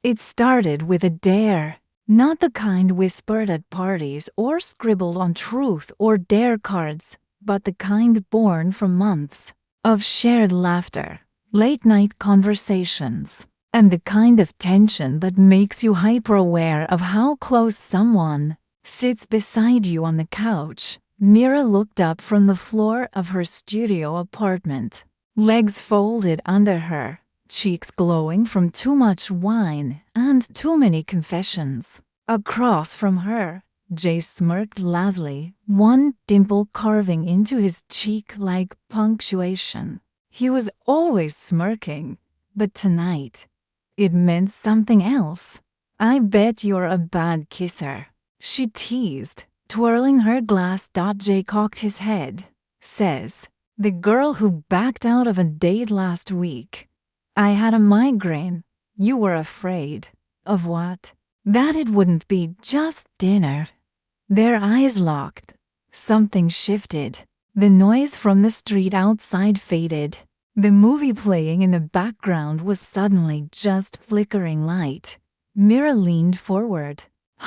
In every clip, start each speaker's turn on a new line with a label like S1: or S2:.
S1: It started with a dare, not the kind whispered at parties or scribbled on truth or dare cards, but the kind born from months of shared laughter, late-night conversations, and the kind of tension that makes you hyper-aware of how close someone sits beside you on the couch. Mira looked up from the floor of her studio apartment, legs folded under her, cheeks glowing from too much wine and too many confessions. Across from her, Jay smirked lazily, one dimple carving into his cheek like punctuation. He was always smirking, but tonight, it meant something else. "I bet you're a bad kisser," she teased, twirling her glass. Jay cocked his head. "Says the girl who backed out of a date last week. I had a migraine. You were afraid." "Of what?" "That it wouldn't be just dinner." Their eyes locked. Something shifted. The noise from the street outside faded. The movie playing in the background was suddenly just flickering light. Mira leaned forward,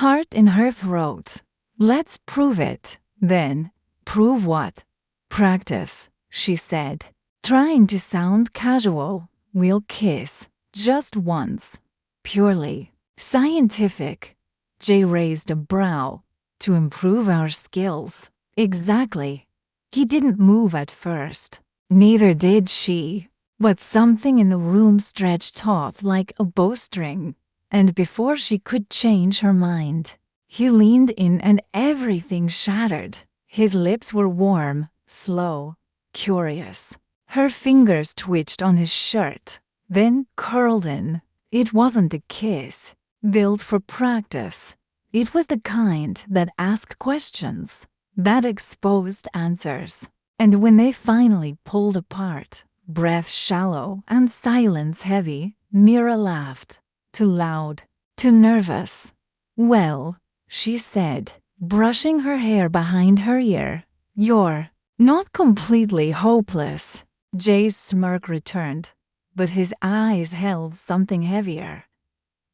S1: heart in her throat. "Let's prove it, then." "Prove what?" "Practice," she said, trying to sound casual. "We'll kiss, just once. Purely scientific." Jay raised a brow. "To improve our skills." "Exactly." He didn't move at first. Neither did she. But something in the room stretched taut like a bowstring, and before she could change her mind, he leaned in and everything shattered. His lips were warm, slow, curious. Her fingers twitched on his shirt, then curled in. It wasn't a kiss, built for practice. It was the kind that asked questions, that exposed answers. And when they finally pulled apart, breath shallow and silence heavy, Mira laughed. Too loud, too nervous. "Well," she said, brushing her hair behind her ear, "you're not completely hopeless." Jay's smirk returned, but his eyes held something heavier.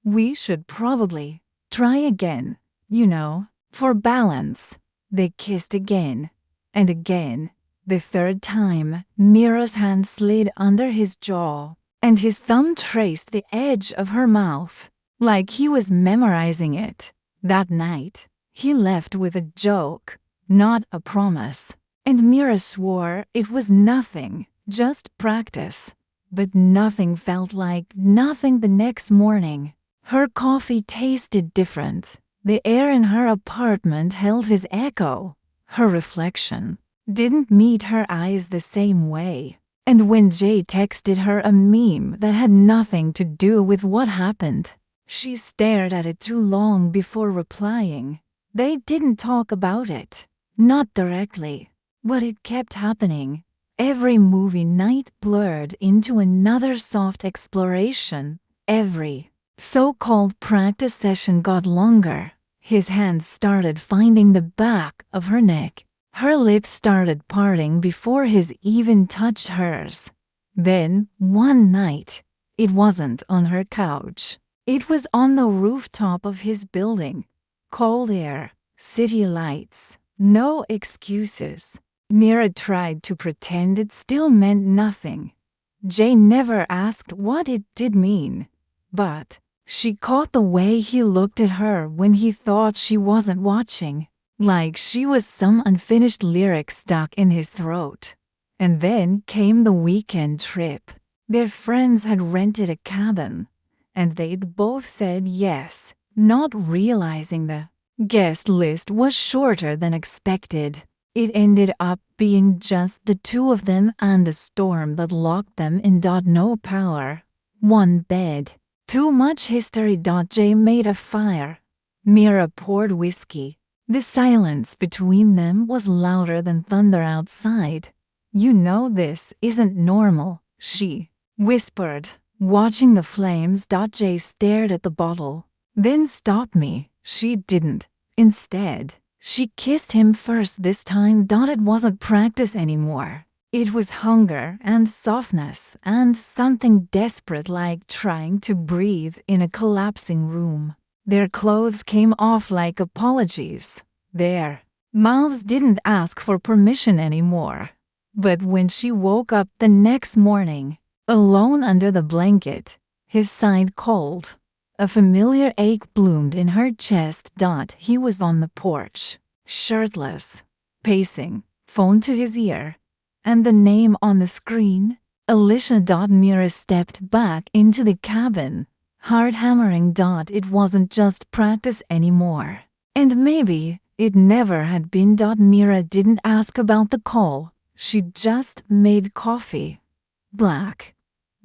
S1: "We should probably try again, for balance." They kissed again and again. The third time, Mira's hand slid under his jaw, and his thumb traced the edge of her mouth, like he was memorizing it. That night, he left with a joke, not a promise, and Mira swore it was nothing, just practice. But nothing felt like nothing the next morning. Her coffee tasted different. The air in her apartment held his echo. Her reflection didn't meet her eyes the same way. And when Jay texted her a meme that had nothing to do with what happened, she stared at it too long before replying. They didn't talk about it, not directly, but it kept happening. Every movie night blurred into another soft exploration. Every so-called practice session got longer. His hands started finding the back of her neck. Her lips started parting before his even touched hers. Then, one night, it wasn't on her couch. It was on the rooftop of his building. Cold air, city lights, no excuses. Mira tried to pretend it still meant nothing. Jay never asked what it did mean, but she caught the way he looked at her when he thought she wasn't watching, like she was some unfinished lyric stuck in his throat. And then came the weekend trip. Their friends had rented a cabin, and they'd both said yes, not realizing the guest list was shorter than expected. It ended up being just the two of them and a storm that locked them in. No power, one bed, too much history. Jay made a fire. Mira poured whiskey. The silence between them was louder than thunder outside. This isn't normal, she whispered, watching the flames. Jay stared at the bottle. "Then stop me." She didn't. Instead, she kissed him first this time. It wasn't practice anymore. It was hunger and softness and something desperate like trying to breathe in a collapsing room. Their clothes came off like apologies. Their mouths didn't ask for permission anymore. But when she woke up the next morning, alone under the blanket, his side cold, a familiar ache bloomed in her chest. He was on the porch, shirtless, pacing, phone to his ear, and the name on the screen, Alicia. Mira stepped back into the cabin, heart hammering. It wasn't just practice anymore. And maybe it never had been. Mira didn't ask about the call. She just made coffee. Black,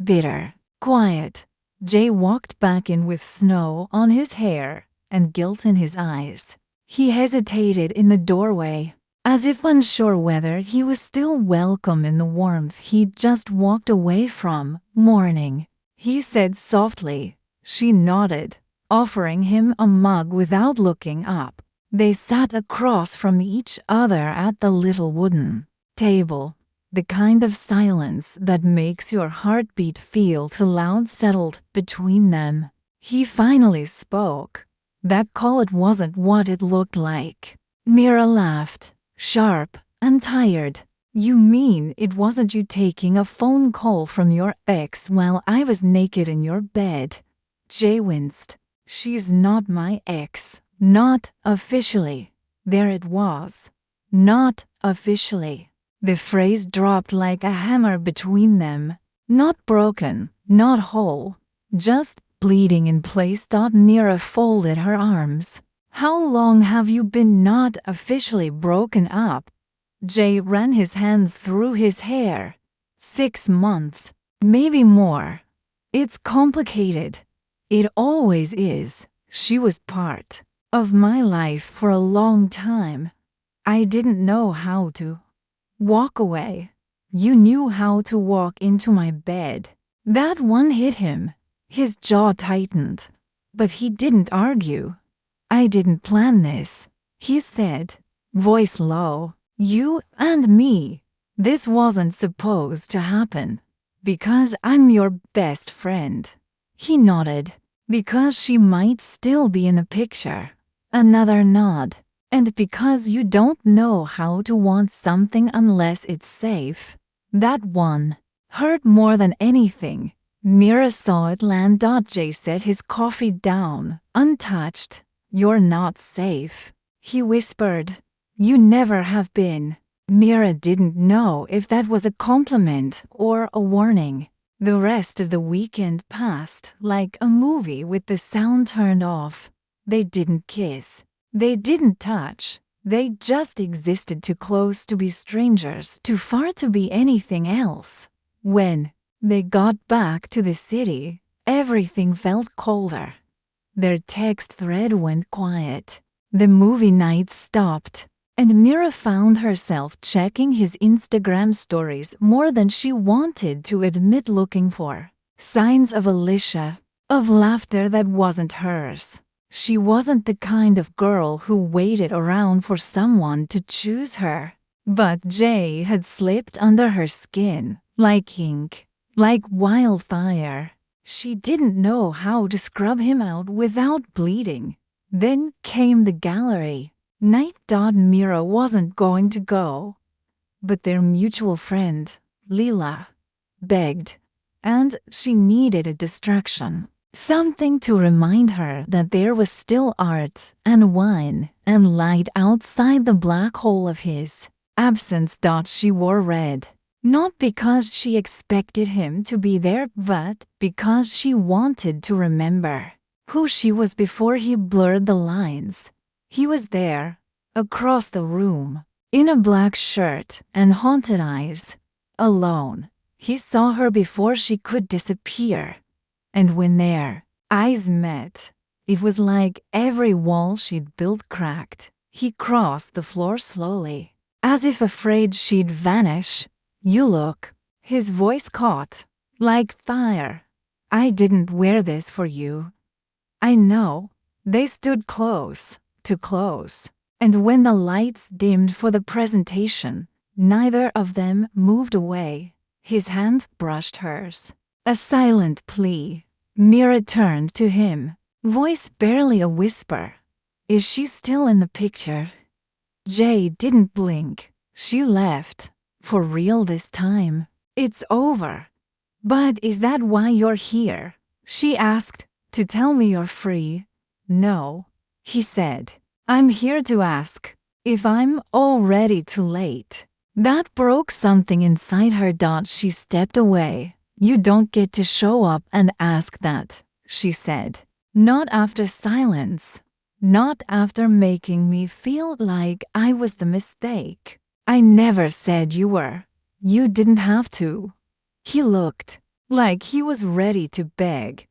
S1: bitter, quiet. Jay walked back in with snow on his hair and guilt in his eyes. He hesitated in the doorway, as if unsure whether he was still welcome in the warmth he'd just walked away from. Morning, he said softly. She nodded, offering him a mug without looking up. They sat across from each other at the little wooden table, the kind of silence that makes your heartbeat feel too loud settled between them. He finally spoke. That call, it wasn't what it looked like. Mira laughed, sharp and tired. You mean it wasn't you taking a phone call from your ex while I was naked in your bed? Jay winced. She's not my ex. Not officially. There it was. Not officially. The phrase dropped like a hammer between them. Not broken, not whole, just bleeding in place. Mira folded her arms. How long have you been not officially broken up? Jay ran his hands through his hair. 6 months, maybe more. It's complicated. It always is. She was part of my life for a long time. I didn't know how to walk away. You knew how to walk into my bed. That one hit him. His jaw tightened. But he didn't argue. I didn't plan this, he said, voice low. You and me. This wasn't supposed to happen. Because I'm your best friend. He nodded. Because she might still be in the picture. Another nod. And because you don't know how to want something unless it's safe. That one hurt more than anything. Mira saw it land. Jay set his coffee down, untouched. You're not safe, he whispered. You never have been. Mira didn't know if that was a compliment or a warning. The rest of the weekend passed like a movie with the sound turned off. They didn't kiss. They didn't touch. They just existed, too close to be strangers, too far to be anything else. When they got back to the city, everything felt colder. Their text thread went quiet. The movie night stopped, and Mira found herself checking his Instagram stories more than she wanted to admit, looking for signs of Alicia, of laughter that wasn't hers. She wasn't the kind of girl who waited around for someone to choose her. But Jay had slipped under her skin, like ink, like wildfire. She didn't know how to scrub him out without bleeding. Then came the gallery night. Mira wasn't going to go. But their mutual friend, Leela, begged. And she needed a distraction. Something to remind her that there was still art and wine and light outside the black hole of his absence. She wore red, not because she expected him to be there, but because she wanted to remember who she was before he blurred the lines. He was there, across the room, in a black shirt and haunted eyes, alone. He saw her before she could disappear. And when their eyes met, it was like every wall she'd built cracked. He crossed the floor slowly, as if afraid she'd vanish. You look. His voice caught, like fire. I didn't wear this for you. I know. They stood close, too close. And when the lights dimmed for the presentation, Neither of them moved away. His hand brushed hers. A silent plea. Mira turned to him, voice barely a whisper. Is she still in the picture? Jay didn't blink. She left. For real this time. It's over. But is that why you're here? She asked. To tell me you're free? No, he said. I'm here to ask if I'm already too late. That broke something inside her. She stepped away. You don't get to show up and ask that, she said. Not after silence. Not after making me feel like I was the mistake. I never said you were. You didn't have to. He looked like he was ready to beg,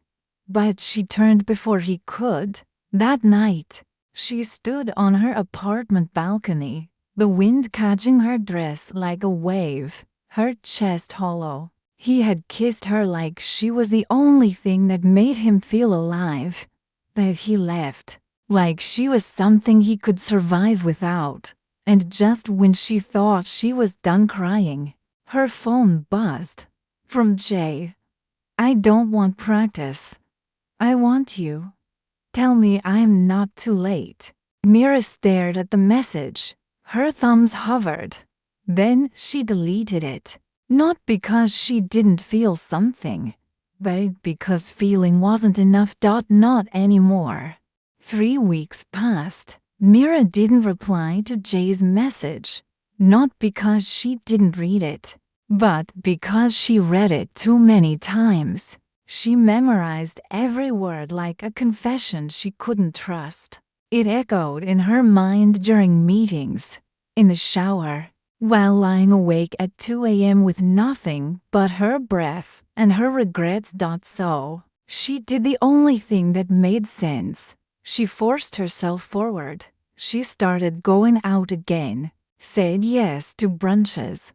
S1: but she turned before he could. That night, she stood on her apartment balcony, the wind catching her dress like a wave, her chest hollow. He had kissed her like she was the only thing that made him feel alive. But he left, like she was something he could survive without. And just when she thought she was done crying, her phone buzzed. From Jay. I don't want practice. I want you. Tell me I'm not too late. Mira stared at the message. Her thumbs hovered. Then she deleted it. Not because she didn't feel something, but because feeling wasn't enough. Not anymore. 3 weeks passed. Mira didn't reply to Jay's message. Not because she didn't read it, but because she read it too many times. She memorized every word like a confession she couldn't trust. It echoed in her mind during meetings, in the shower, while lying awake at 2 a.m. with nothing but her breath and her regrets. So, she did the only thing that made sense. She forced herself forward. She started going out again, said yes to brunches,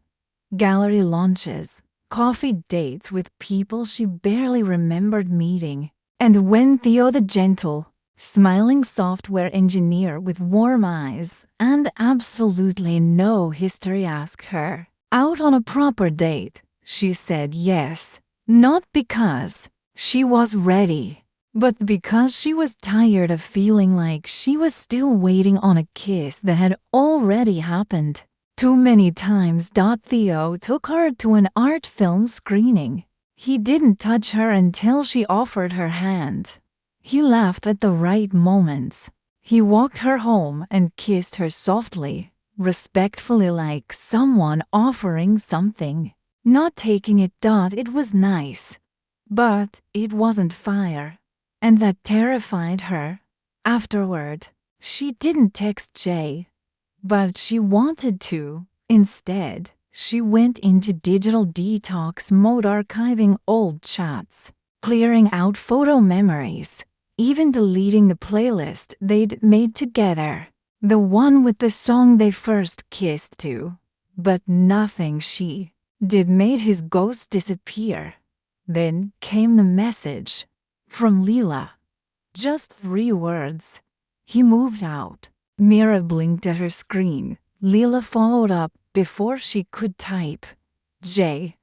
S1: gallery launches, coffee dates with people she barely remembered meeting. And when Theo the gentle, smiling software engineer with warm eyes and absolutely no history asked her out on a proper date, she said yes. Not because she was ready, but because she was tired of feeling like she was still waiting on a kiss that had already happened. Too many times. Theo took her to an art film screening. He didn't touch her until she offered her hand. He laughed at the right moments. He walked her home and kissed her softly, respectfully, like someone offering something. Not taking it. It was nice, but it wasn't fire. And that terrified her. Afterward, she didn't text Jay, but she wanted to. Instead, she went into digital detox mode, archiving old chats, clearing out photo memories, even deleting the playlist they'd made together, the one with the song they first kissed to. But nothing she did made his ghost disappear. Then came the message from Leela. Just 3 words. He moved out. Mira blinked at her screen. Leela followed up before she could type. Jay,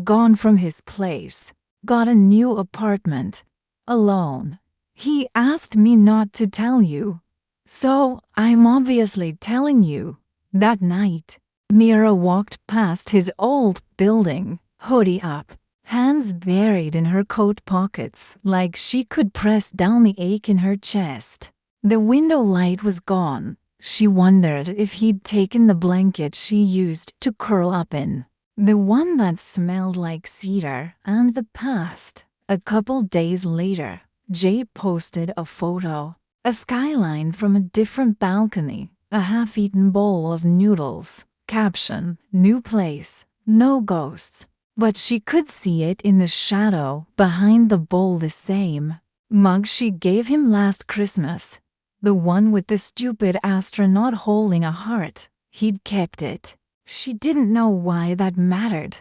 S1: gone from his place, got a new apartment, alone. He asked me not to tell you, so I'm obviously telling you. That night, Mira walked past his old building, hoodie up, hands buried in her coat pockets like she could press down the ache in her chest. The window light was gone. She wondered if he'd taken the blanket she used to curl up in, the one that smelled like cedar and the past. A couple days later, Jay posted a photo, a skyline from a different balcony, a half-eaten bowl of noodles. Caption, new place, no ghosts. But she could see it in the shadow behind the bowl. The same mug she gave him last Christmas, the one with the stupid astronaut holding a heart. He'd kept it. She didn't know why that mattered,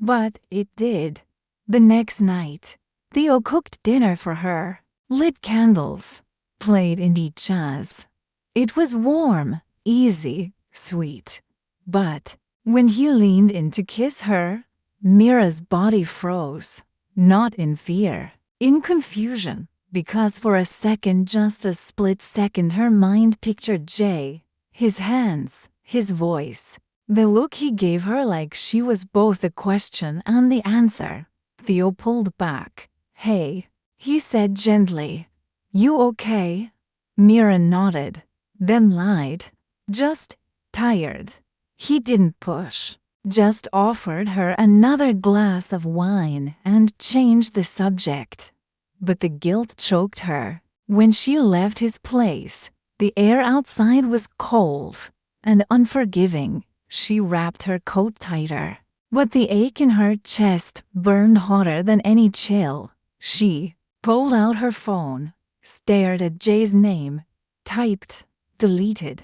S1: but it did. The next night, Theo cooked dinner for her, lit candles, played indie jazz. It was warm, easy, sweet, but When he leaned in to kiss her, Mira's body froze, not in fear, in confusion, because for a second, just a split second, her mind pictured Jay, his hands, his voice, the look he gave her like she was both the question and the answer. Theo pulled back. "Hey," he said gently. "You okay?" Mira nodded, then lied. "Just tired." He didn't push, just offered her another glass of wine and changed the subject. But the guilt choked her. When she left his place, the air outside was cold and unforgiving. She wrapped her coat tighter, but the ache in her chest burned hotter than any chill. She pulled out her phone, stared at Jay's name, typed, deleted,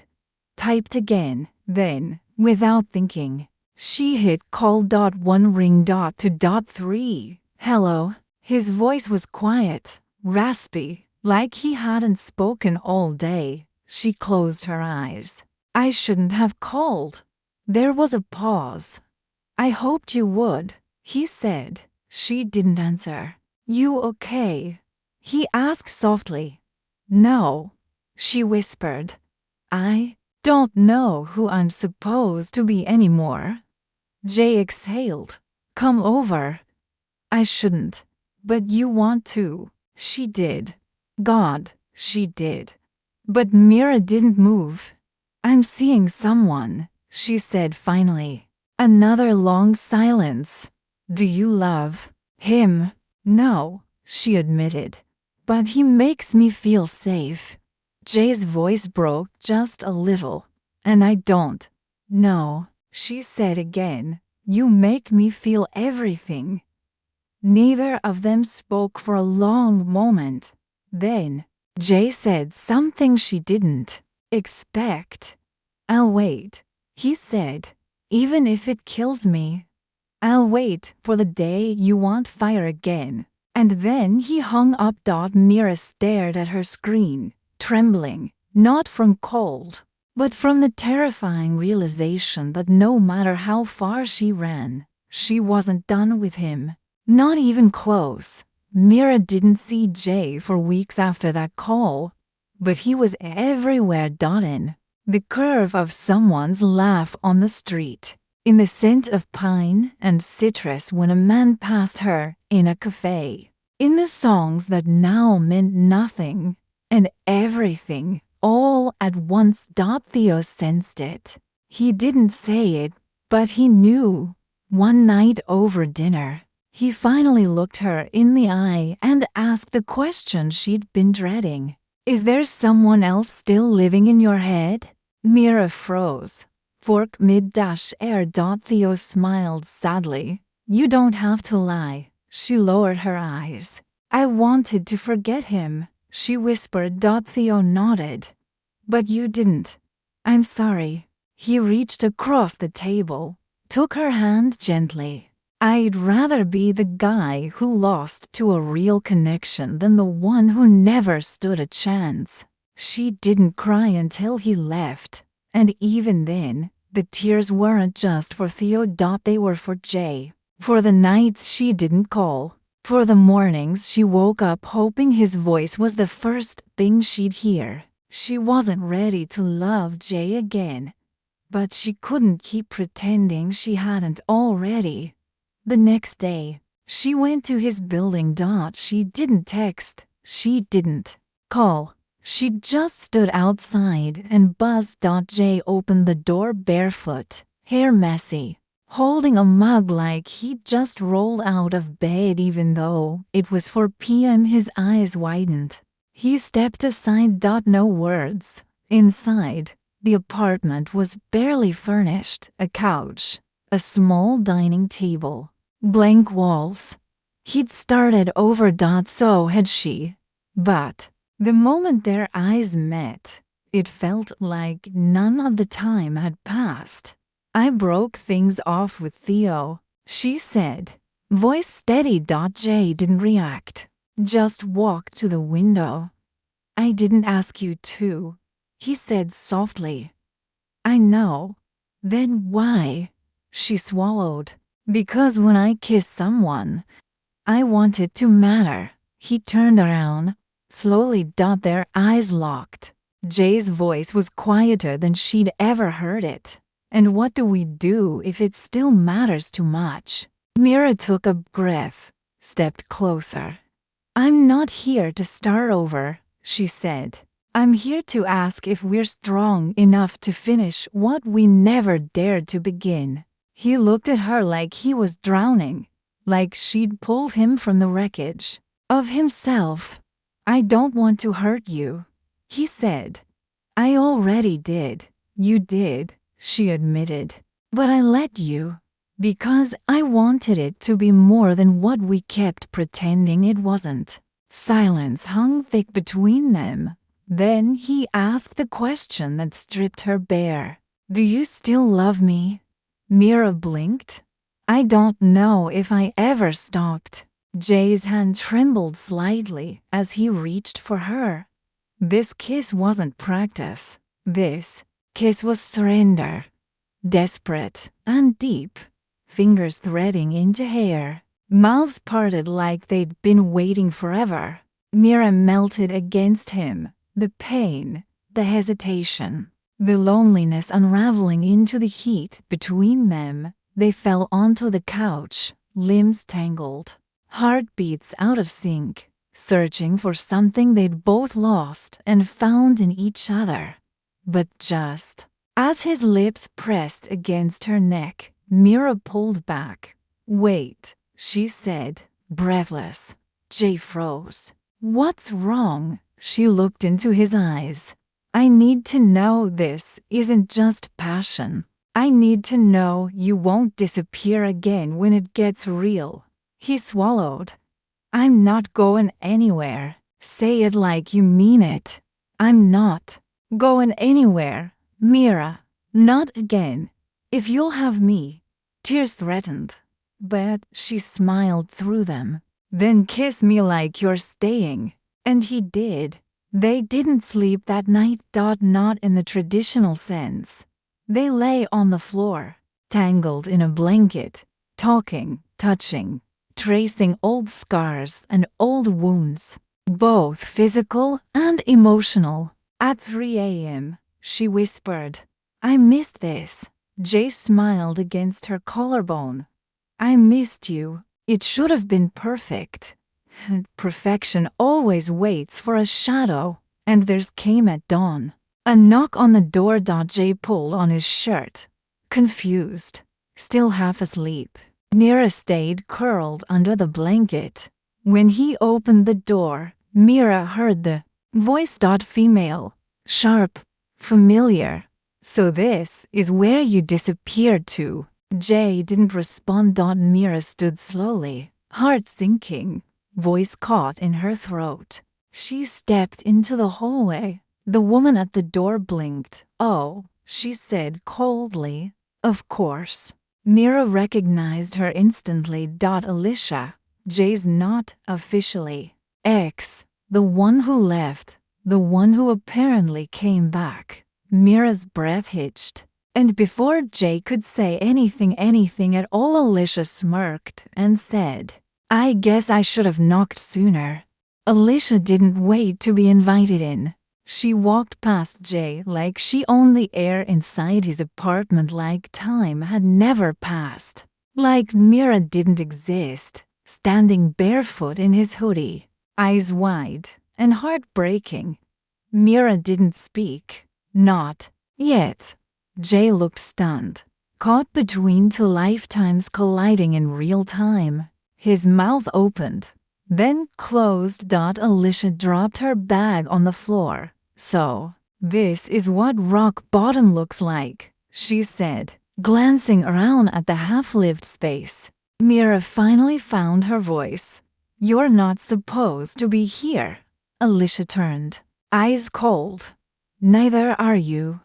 S1: typed again, then, without thinking, she hit call. 1 ring. 2. 3. "Hello." His voice was quiet, raspy, like he hadn't spoken all day. She closed her eyes. "I shouldn't have called." There was a pause. "I hoped you would," he said. She didn't answer. "You okay?" he asked softly. "No," she whispered. "I don't know who I'm supposed to be anymore." Jay exhaled. "Come over." "I shouldn't. But you want to." She did. God, she did. But Mira didn't move. "I'm seeing someone," she said finally. Another long silence. "Do you love him?" "No," she admitted. "But he makes me feel safe." Jay's voice broke just a little. "And I don't." "No," she said again. "You make me feel everything." Neither of them spoke for a long moment. Then, Jay said something she didn't expect. "I'll wait," he said. "Even if it kills me. I'll wait for the day you want fire again." And then he hung up. Mira stared at her screen, trembling, not from cold, but from the terrifying realization that no matter how far she ran, she wasn't done with him. Not even close. Mira didn't see Jay for weeks after that call, but he was everywhere. In the curve of someone's laugh on the street, in the scent of pine and citrus when a man passed her in a cafe, in the songs that now meant nothing, and everything, all at once. Theo sensed it. He didn't say it, but he knew. One night over dinner, he finally looked her in the eye and asked the question she'd been dreading. "Is there someone else still living in your head?" Mira froze. Fork mid-air. Theo smiled sadly. "You don't have to lie." She lowered her eyes. "I wanted to forget him," she whispered. Theo nodded. "But you didn't." "I'm sorry." He reached across the table, took her hand gently. "I'd rather be the guy who lost to a real connection than the one who never stood a chance." She didn't cry until he left, and even then, the tears weren't just for Theo. They were for Jay, for the nights she didn't call, for the mornings she woke up hoping his voice was the first thing she'd hear. She wasn't ready to love Jay again, but she couldn't keep pretending she hadn't already. The next day, she went to his building. She didn't text, she didn't call. She just stood outside and buzzed. Jay opened the door barefoot, hair messy, holding a mug like he'd just rolled out of bed. Even though it was 4 p.m., his eyes widened. He stepped aside. No words. Inside, the apartment was barely furnished. A couch, a small dining table, blank walls. He'd started over. So had she. But the moment their eyes met, it felt like none of the time had passed. "I broke things off with Theo," she said, voice steady. Jay didn't react, just walked to the window. "I didn't ask you to," he said softly. "I know." "Then why?" She swallowed. Because when I kiss someone, I want it to matter. He turned around, slowly. Their eyes locked. Jay's voice was quieter than she'd ever heard it. And what do we do if it still matters too much? Mira took a breath, stepped closer. I'm not here to start over, she said. I'm here to ask if we're strong enough to finish what we never dared to begin. He looked at her like he was drowning, like she'd pulled him from the wreckage of himself. I don't want to hurt you, he said. I already did. You did, she admitted. But I let you. Because I wanted it to be more than what we kept pretending it wasn't. Silence hung thick between them. Then he asked the question that stripped her bare. Do you still love me? Mira blinked. I don't know if I ever stopped. Jay's hand trembled slightly as he reached for her. This kiss wasn't practice. This kiss was surrender. Desperate and deep. Fingers threading into hair, mouths parted like they'd been waiting forever. Mira melted against him, the pain, the hesitation, the loneliness unraveling into the heat between them. They fell onto the couch, limbs tangled, heartbeats out of sync, searching for something they'd both lost and found in each other. But just as his lips pressed against her neck, Mira pulled back. Wait, she said, breathless. Jay froze. What's wrong? She looked into his eyes. I need to know this isn't just passion. I need to know you won't disappear again when it gets real. He swallowed. I'm not going anywhere. Say it like you mean it. I'm not going anywhere, Mira. Not again. If you'll have me. Tears threatened, but she smiled through them. Then kiss me like you're staying. And he did. They didn't sleep that night. Not in the traditional sense. They lay on the floor, tangled in a blanket, talking, touching, tracing old scars and old wounds, both physical and emotional. At 3 a.m., she whispered, I missed this. Jay smiled against her collarbone. I missed you. It should have been perfect. And perfection always waits for a shadow. And theirs came at dawn. A knock on the door. Jay pulled on his shirt. Confused. Still half asleep. Mira stayed curled under the blanket. When he opened the door, Mira heard the voice. Female. Sharp. Familiar. So this is where you disappeared to. Jay didn't respond. Mira stood slowly, heart sinking, voice caught in her throat. She stepped into the hallway. The woman at the door blinked. Oh, she said coldly. Of course. Mira recognized her instantly. Alicia, Jay's not officially ex, the one who left, the one who apparently came back. Mira's breath hitched, and before Jay could say anything at all, Alicia smirked and said, I guess I should have knocked sooner. Alicia didn't wait to be invited in. She walked past Jay like she owned the air inside his apartment, like time had never passed, like Mira didn't exist, standing barefoot in his hoodie, eyes wide and heartbreaking. Mira didn't speak. Not yet. Jay looked stunned, caught between two lifetimes colliding in real time. His mouth opened, then closed. Alicia dropped her bag on the floor. So, this is what rock bottom looks like, she said, glancing around at the half-lived space. Mira finally found her voice. You're not supposed to be here. Alicia turned, eyes cold. Neither are you.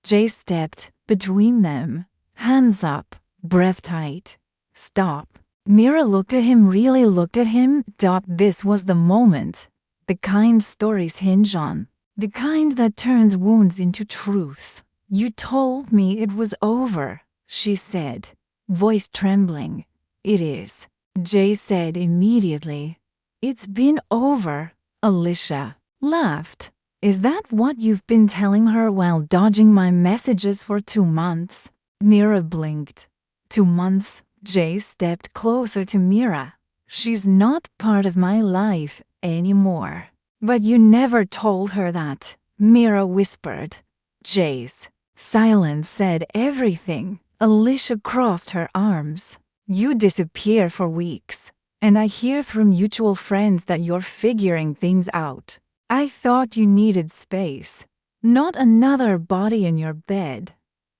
S1: Jay stepped between them, hands up, breath tight. Stop. Mira looked at him, really looked at him. This was the moment. The kind stories hinge on. The kind that turns wounds into truths. You told me it was over, she said. voice trembling. It is, Jay said immediately. It's been over, Alicia laughed. Is that what you've been telling her while dodging my messages for 2 months? Mira blinked. 2 months? Jay stepped closer to Mira. She's not part of my life anymore. But you never told her that, Mira whispered. Jay's silence said everything. Alicia crossed her arms. You disappear for weeks, and I hear from mutual friends that you're figuring things out. I thought you needed space, not another body in your bed.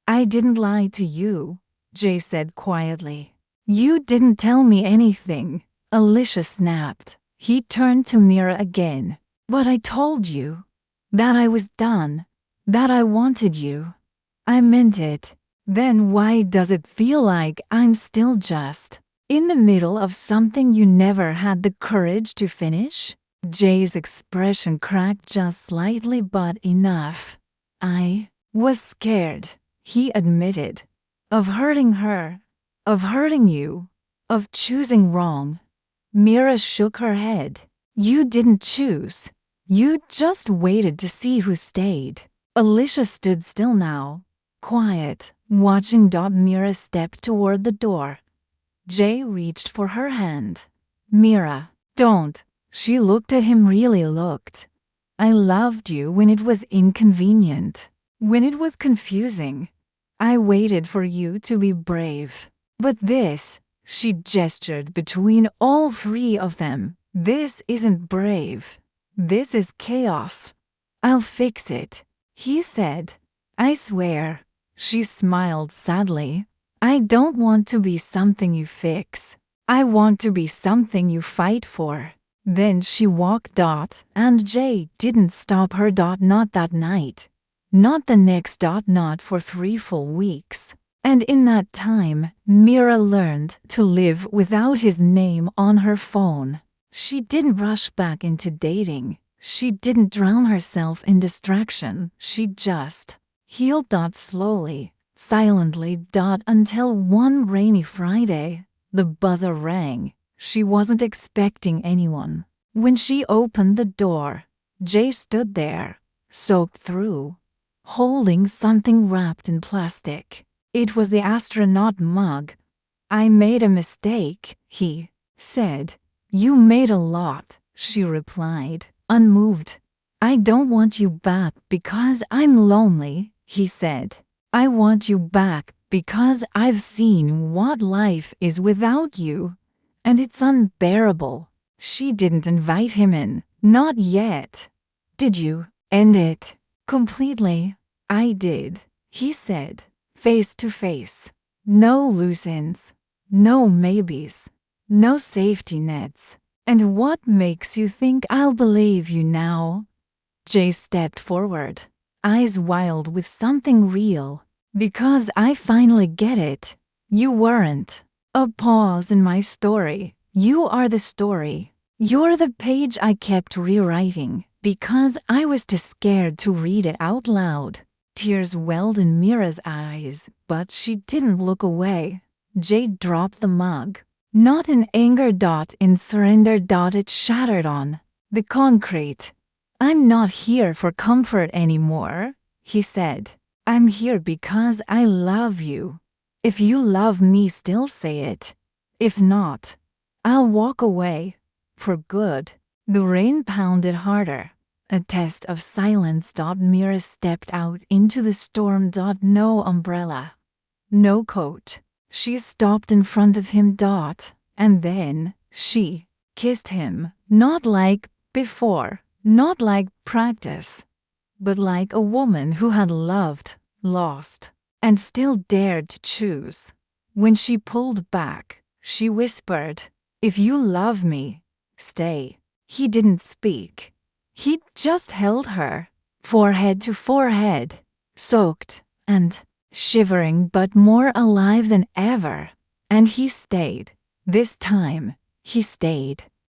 S1: I didn't lie to you, Jay said quietly. You didn't tell me anything, Alicia snapped. He turned to Mira again. But I told you that I was done, that I wanted you. I meant it. Then why does it feel like I'm still just in the middle of something you never had the courage to finish? Jay's expression cracked just slightly, but enough. I was scared, he admitted, of hurting her, of hurting you, of choosing wrong. Mira shook her head. You didn't choose. You just waited to see who stayed. Alicia stood still now, quiet, watching Mira step toward the door. Jay reached for her hand. Mira, don't. She looked at him, really looked. I loved you when it was inconvenient, when it was confusing. I waited for you to be brave. But this, she gestured between all 3 of them. This isn't brave. This is chaos. I'll fix it, he said. I swear. She smiled sadly. I don't want to be something you fix. I want to be something you fight for. Then she walked. And Jay didn't stop her. Not that night. Not the next. Not for 3 full weeks. And in that time, Mira learned to live without his name on her phone. She didn't rush back into dating. She didn't drown herself in distraction. She just healed. Slowly, silently. Until one rainy Friday, the buzzer rang. She wasn't expecting anyone. When she opened the door, Jay stood there, soaked through, holding something wrapped in plastic. It was the astronaut mug. I made a mistake, he said. You made a lot, she replied, unmoved. I don't want you back because I'm lonely, he said. I want you back because I've seen what life is without you. And it's unbearable. She didn't invite him in. Not yet. Did you end it completely? I did, he said, face to face. No loose ends. No maybes. No safety nets. And what makes you think I'll believe you now? Jay stepped forward, eyes wild with something real. Because I finally get it. You weren't a pause in my story. You are the story. You're the page I kept rewriting because I was too scared to read it out loud. Tears welled in Mira's eyes, but she didn't look away. Jay dropped the mug. Not in anger. In surrender. It shattered on the concrete. I'm not here for comfort anymore, he said. I'm here because I love you. If you love me, still say it. If not, I'll walk away. For good. The rain pounded harder. A test of silence. Mira stepped out into the storm. No umbrella. No coat. She stopped in front of him. And then she kissed him. Not like before. Not like practice. But like a woman who had loved, lost, and still dared to choose. When she pulled back, she whispered, if you love me, stay. He didn't speak. He just held her, forehead to forehead, soaked and shivering but more alive than ever. And he stayed. This time, he stayed.